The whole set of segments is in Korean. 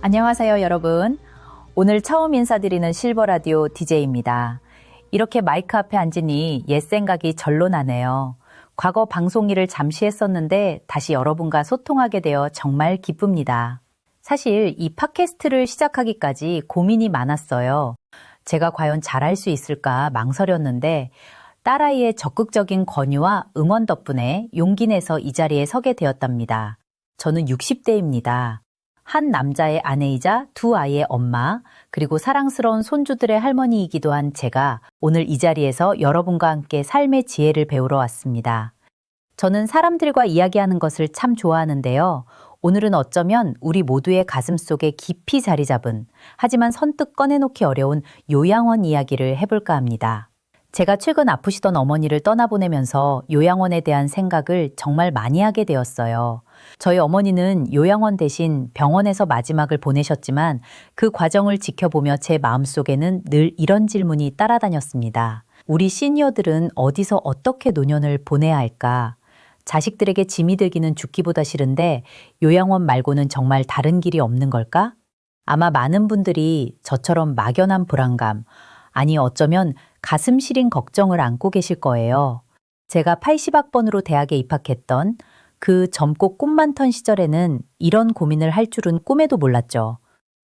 안녕하세요, 여러분. 오늘 처음 인사드리는 실버라디오 DJ입니다. 이렇게 마이크 앞에 앉으니 옛 생각이 절로 나네요. 과거 방송 일을 잠시 했었는데 다시 여러분과 소통하게 되어 정말 기쁩니다. 사실 이 팟캐스트를 시작하기까지 고민이 많았어요. 제가 과연 잘할 수 있을까 망설였는데 딸아이의 적극적인 권유와 응원 덕분에 용기 내서 이 자리에 서게 되었답니다. 저는 60대입니다. 한 남자의 아내이자 두 아이의 엄마, 그리고 사랑스러운 손주들의 할머니이기도 한 제가 오늘 이 자리에서 여러분과 함께 삶의 지혜를 배우러 왔습니다. 저는 사람들과 이야기하는 것을 참 좋아하는데요. 오늘은 어쩌면 우리 모두의 가슴속에 깊이 자리 잡은, 하지만 선뜻 꺼내놓기 어려운 요양원 이야기를 해볼까 합니다. 제가 최근 아프시던 어머니를 떠나보내면서 요양원에 대한 생각을 정말 많이 하게 되었어요. 저희 어머니는 요양원 대신 병원에서 마지막을 보내셨지만 그 과정을 지켜보며 제 마음속에는 늘 이런 질문이 따라다녔습니다. 우리 시니어들은 어디서 어떻게 노년을 보내야 할까? 자식들에게 짐이 되기는 죽기보다 싫은데 요양원 말고는 정말 다른 길이 없는 걸까? 아마 많은 분들이 저처럼 막연한 불안감, 아니 어쩌면 가슴 시린 걱정을 안고 계실 거예요. 제가 80학번으로 대학에 입학했던 그 젊고 꿈 많던 시절에는 이런 고민을 할 줄은 꿈에도 몰랐죠.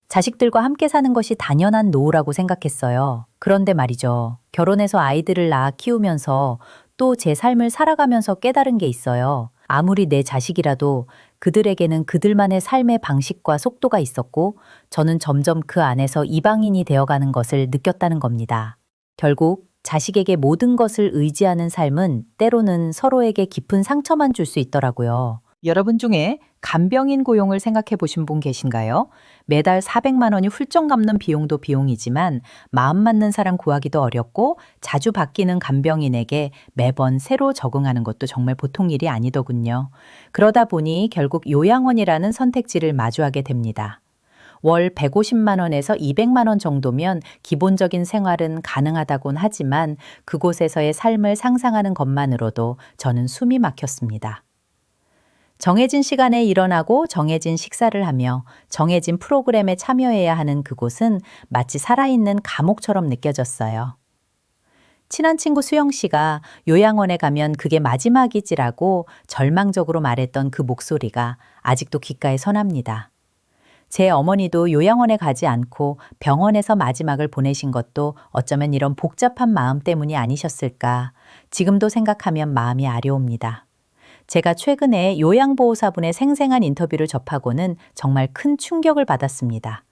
자식들과 함께 사는 것이 당연한 노후라고 생각했어요. 그런데 말이죠. 결혼해서 아이들을 낳아 키우면서 또 제 삶을 살아가면서 깨달은 게 있어요. 아무리 내 자식이라도 그들에게는 그들만의 삶의 방식과 속도가 있었고 저는 점점 그 안에서 이방인이 되어가는 것을 느꼈다는 겁니다. 결국 자식에게 모든 것을 의지하는 삶은 때로는 서로에게 깊은 상처만 줄 수 있더라고요. 여러분 중에 간병인 고용을 생각해 보신 분 계신가요? 매달 400만 원이 훌쩍 넘는 비용도 비용이지만 마음 맞는 사람 구하기도 어렵고 자주 바뀌는 간병인에게 매번 새로 적응하는 것도 정말 보통 일이 아니더군요. 그러다 보니 결국 요양원이라는 선택지를 마주하게 됩니다. 월 150만 원에서 200만 원 정도면 기본적인 생활은 가능하다곤 하지만 그곳에서의 삶을 상상하는 것만으로도 저는 숨이 막혔습니다. 정해진 시간에 일어나고 정해진 식사를 하며 정해진 프로그램에 참여해야 하는 그곳은 마치 살아있는 감옥처럼 느껴졌어요. 친한 친구 수영 씨가 요양원에 가면 그게 마지막이지라고 절망적으로 말했던 그 목소리가 아직도 귓가에 선합니다. 제 어머니도 요양원에 가지 않고 병원에서 마지막을 보내신 것도 어쩌면 이런 복잡한 마음 때문이 아니셨을까. 지금도 생각하면 마음이 아려옵니다. 제가 최근에 요양보호사분의 생생한 인터뷰를 접하고는 정말 큰 충격을 받았습니다.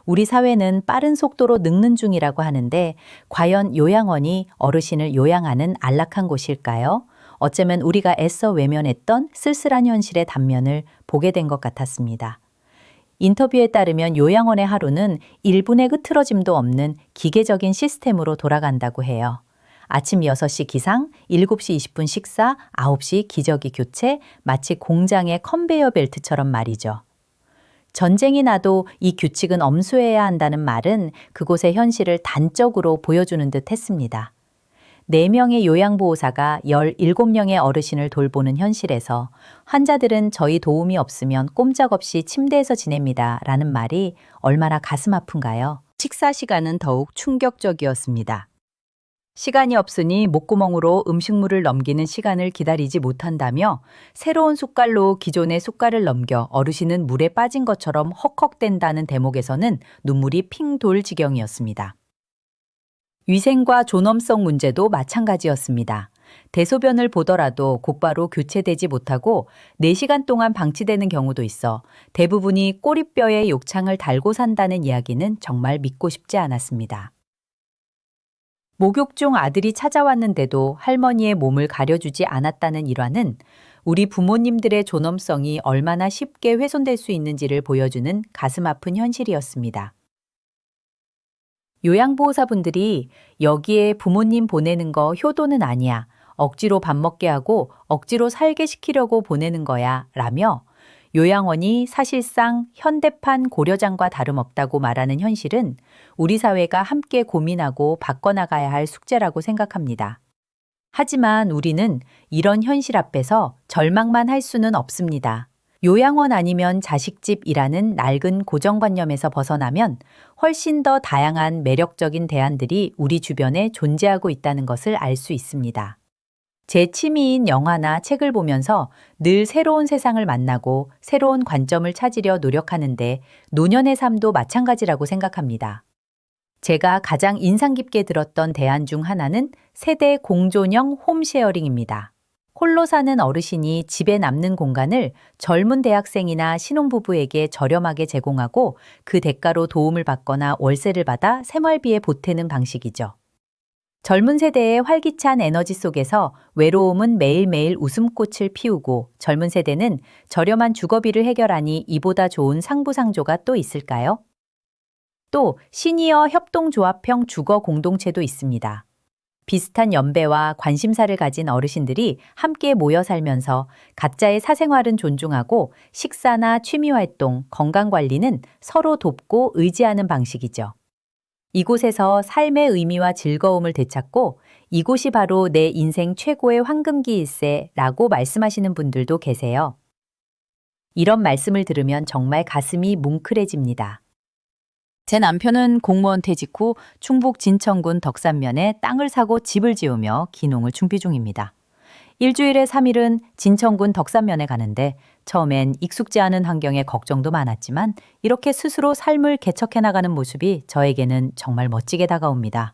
우리 사회는 빠른 속도로 늙는 중이라고 하는데 과연 요양원이 어르신을 요양하는 안락한 곳일까요? 어쩌면 우리가 애써 외면했던 쓸쓸한 현실의 단면을 보게 된 것 같았습니다. 인터뷰에 따르면 요양원의 하루는 1분의 흐트러짐도 없는 기계적인 시스템으로 돌아간다고 해요. 아침 6시 기상, 7시 20분 식사, 9시 기저귀 교체, 마치 공장의 컨베이어 벨트처럼 말이죠. 전쟁이 나도 이 규칙은 엄수해야 한다는 말은 그곳의 현실을 단적으로 보여주는 듯 했습니다. 4명의 요양보호사가 17명의 어르신을 돌보는 현실에서 환자들은 저희 도움이 없으면 꼼짝없이 침대에서 지냅니다. 라는 말이 얼마나 가슴 아픈가요? 식사 시간은 더욱 충격적이었습니다. 시간이 없으니 목구멍으로 음식물을 넘기는 시간을 기다리지 못한다며 새로운 숟갈로 기존의 숟갈을 넘겨 어르신은 물에 빠진 것처럼 헉헉댄다는 대목에서는 눈물이 핑 돌 지경이었습니다. 위생과 존엄성 문제도 마찬가지였습니다. 대소변을 보더라도 곧바로 교체되지 못하고 4시간 동안 방치되는 경우도 있어 대부분이 꼬리뼈에 욕창을 달고 산다는 이야기는 정말 믿고 싶지 않았습니다. 목욕 중 아들이 찾아왔는데도 할머니의 몸을 가려주지 않았다는 일화는 우리 부모님들의 존엄성이 얼마나 쉽게 훼손될 수 있는지를 보여주는 가슴 아픈 현실이었습니다. 요양보호사분들이 여기에 부모님 보내는 거 효도는 아니야. 억지로 밥 먹게 하고 억지로 살게 시키려고 보내는 거야. 라며 요양원이 사실상 현대판 고려장과 다름없다고 말하는 현실은 우리 사회가 함께 고민하고 바꿔나가야 할 숙제라고 생각합니다. 하지만 우리는 이런 현실 앞에서 절망만 할 수는 없습니다. 요양원 아니면 자식집이라는 낡은 고정관념에서 벗어나면 훨씬 더 다양한 매력적인 대안들이 우리 주변에 존재하고 있다는 것을 알 수 있습니다. 제 취미인 영화나 책을 보면서 늘 새로운 세상을 만나고 새로운 관점을 찾으려 노력하는데 노년의 삶도 마찬가지라고 생각합니다. 제가 가장 인상 깊게 들었던 대안 중 하나는 세대 공존형 홈쉐어링입니다. 홀로 사는 어르신이 집에 남는 공간을 젊은 대학생이나 신혼부부에게 저렴하게 제공하고 그 대가로 도움을 받거나 월세를 받아 생활비에 보태는 방식이죠. 젊은 세대의 활기찬 에너지 속에서 외로움은 매일매일 웃음꽃을 피우고 젊은 세대는 저렴한 주거비를 해결하니 이보다 좋은 상부상조가 또 있을까요? 또 시니어 협동조합형 주거 공동체도 있습니다. 비슷한 연배와 관심사를 가진 어르신들이 함께 모여 살면서 각자의 사생활은 존중하고 식사나 취미활동, 건강관리는 서로 돕고 의지하는 방식이죠. 이곳에서 삶의 의미와 즐거움을 되찾고 이곳이 바로 내 인생 최고의 황금기일세 라고 말씀하시는 분들도 계세요. 이런 말씀을 들으면 정말 가슴이 뭉클해집니다. 제 남편은 공무원 퇴직 후 충북 진천군 덕산면에 땅을 사고 집을 지으며 기농을 준비 중입니다. 일주일에 3일은 진천군 덕산면에 가는데 처음엔 익숙지 않은 환경에 걱정도 많았지만 이렇게 스스로 삶을 개척해 나가는 모습이 저에게는 정말 멋지게 다가옵니다.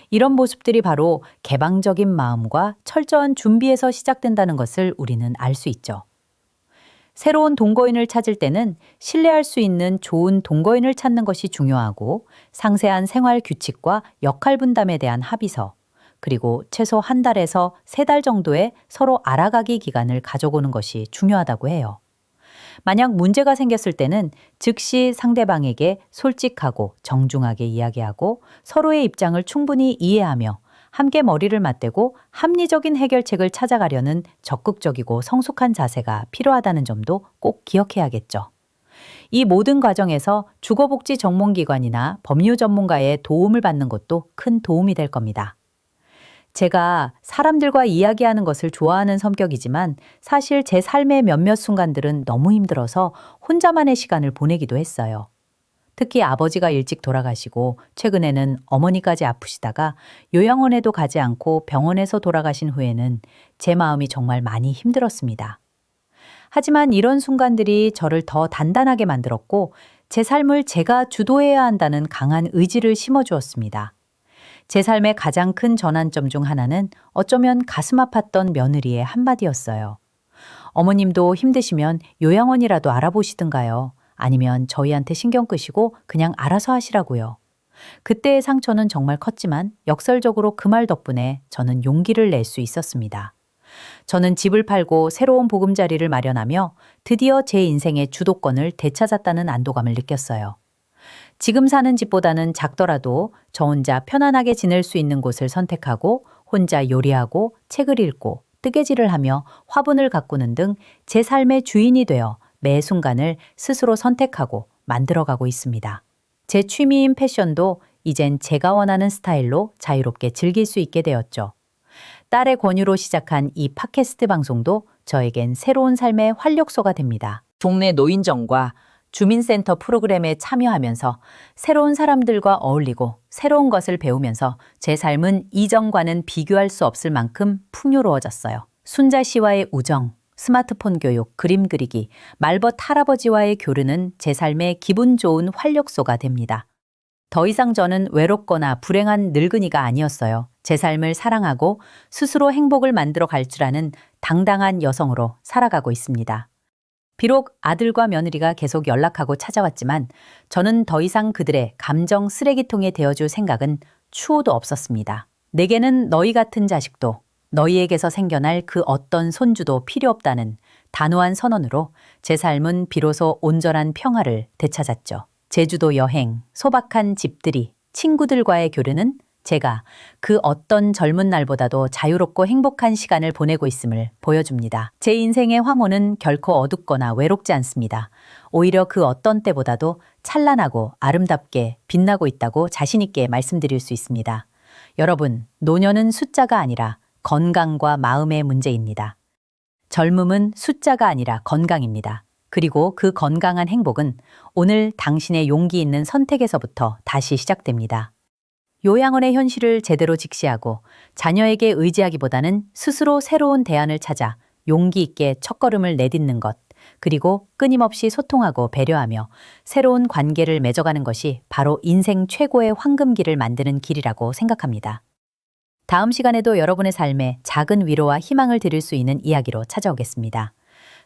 이런 모습들이 바로 개방적인 마음과 철저한 준비에서 시작된다는 것을 우리는 알 수 있죠. 새로운 동거인을 찾을 때는 신뢰할 수 있는 좋은 동거인을 찾는 것이 중요하고 상세한 생활 규칙과 역할 분담에 대한 합의서, 그리고 최소 1달에서 3달 정도의 서로 알아가기 기간을 가져보는 것이 중요하다고 해요. 만약 문제가 생겼을 때는 즉시 상대방에게 솔직하고 정중하게 이야기하고 서로의 입장을 충분히 이해하며 함께 머리를 맞대고 합리적인 해결책을 찾아가려는 적극적이고 성숙한 자세가 필요하다는 점도 꼭 기억해야겠죠. 이 모든 과정에서 주거복지 전문기관이나 법률 전문가의 도움을 받는 것도 큰 도움이 될 겁니다. 제가 사람들과 이야기하는 것을 좋아하는 성격이지만 사실 제 삶의 몇몇 순간들은 너무 힘들어서 혼자만의 시간을 보내기도 했어요. 특히 아버지가 일찍 돌아가시고 최근에는 어머니까지 아프시다가 요양원에도 가지 않고 병원에서 돌아가신 후에는 제 마음이 정말 많이 힘들었습니다. 하지만 이런 순간들이 저를 더 단단하게 만들었고 제 삶을 제가 주도해야 한다는 강한 의지를 심어주었습니다. 제 삶의 가장 큰 전환점 중 하나는 어쩌면 가슴 아팠던 며느리의 한마디였어요. 어머님도 힘드시면 요양원이라도 알아보시든가요. 아니면 저희한테 신경 끄시고 그냥 알아서 하시라고요. 그때의 상처는 정말 컸지만 역설적으로 그 말 덕분에 저는 용기를 낼 수 있었습니다. 저는 집을 팔고 새로운 보금자리를 마련하며 드디어 제 인생의 주도권을 되찾았다는 안도감을 느꼈어요. 지금 사는 집보다는 작더라도 저 혼자 편안하게 지낼 수 있는 곳을 선택하고 혼자 요리하고 책을 읽고 뜨개질을 하며 화분을 가꾸는 등 제 삶의 주인이 되어 매 순간을 스스로 선택하고 만들어가고 있습니다. 제 취미인 패션도 이젠 제가 원하는 스타일로 자유롭게 즐길 수 있게 되었죠. 딸의 권유로 시작한 이 팟캐스트 방송도 저에겐 새로운 삶의 활력소가 됩니다. 동네 노인정과 주민센터 프로그램에 참여하면서 새로운 사람들과 어울리고 새로운 것을 배우면서 제 삶은 이전과는 비교할 수 없을 만큼 풍요로워졌어요. 순자 씨와의 우정, 스마트폰 교육, 그림 그리기, 말벗 할아버지와의 교류는 제 삶의 기분 좋은 활력소가 됩니다. 더 이상 저는 외롭거나 불행한 늙은이가 아니었어요. 제 삶을 사랑하고 스스로 행복을 만들어 갈 줄 아는 당당한 여성으로 살아가고 있습니다. 비록 아들과 며느리가 계속 연락하고 찾아왔지만 저는 더 이상 그들의 감정 쓰레기통에 되어줄 생각은 추호도 없었습니다. 내게는 너희 같은 자식도 너희에게서 생겨날 그 어떤 손주도 필요 없다는 단호한 선언으로 제 삶은 비로소 온전한 평화를 되찾았죠. 제주도 여행, 소박한 집들이, 친구들과의 교류는 제가 그 어떤 젊은 날보다도 자유롭고 행복한 시간을 보내고 있음을 보여줍니다. 제 인생의 황혼은 결코 어둡거나 외롭지 않습니다. 오히려 그 어떤 때보다도 찬란하고 아름답게 빛나고 있다고 자신 있게 말씀드릴 수 있습니다. 여러분, 노년은 숫자가 아니라 건강과 마음의 문제입니다. 젊음은 숫자가 아니라 건강입니다. 그리고 그 건강한 행복은 오늘 당신의 용기 있는 선택에서부터 다시 시작됩니다. 요양원의 현실을 제대로 직시하고 자녀에게 의지하기보다는 스스로 새로운 대안을 찾아 용기 있게 첫걸음을 내딛는 것, 그리고 끊임없이 소통하고 배려하며 새로운 관계를 맺어가는 것이 바로 인생 최고의 황금기를 만드는 길이라고 생각합니다. 다음 시간에도 여러분의 삶에 작은 위로와 희망을 드릴 수 있는 이야기로 찾아오겠습니다.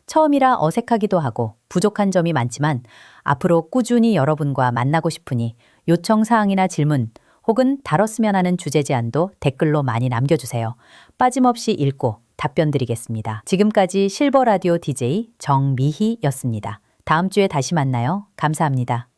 처음이라 어색하기도 하고 부족한 점이 많지만 앞으로 꾸준히 여러분과 만나고 싶으니 요청 사항이나 질문 혹은 다뤘으면 하는 주제 제안도 댓글로 많이 남겨주세요. 빠짐없이 읽고 답변 드리겠습니다. 지금까지 실버라디오 DJ 정미희였습니다. 다음 주에 다시 만나요. 감사합니다.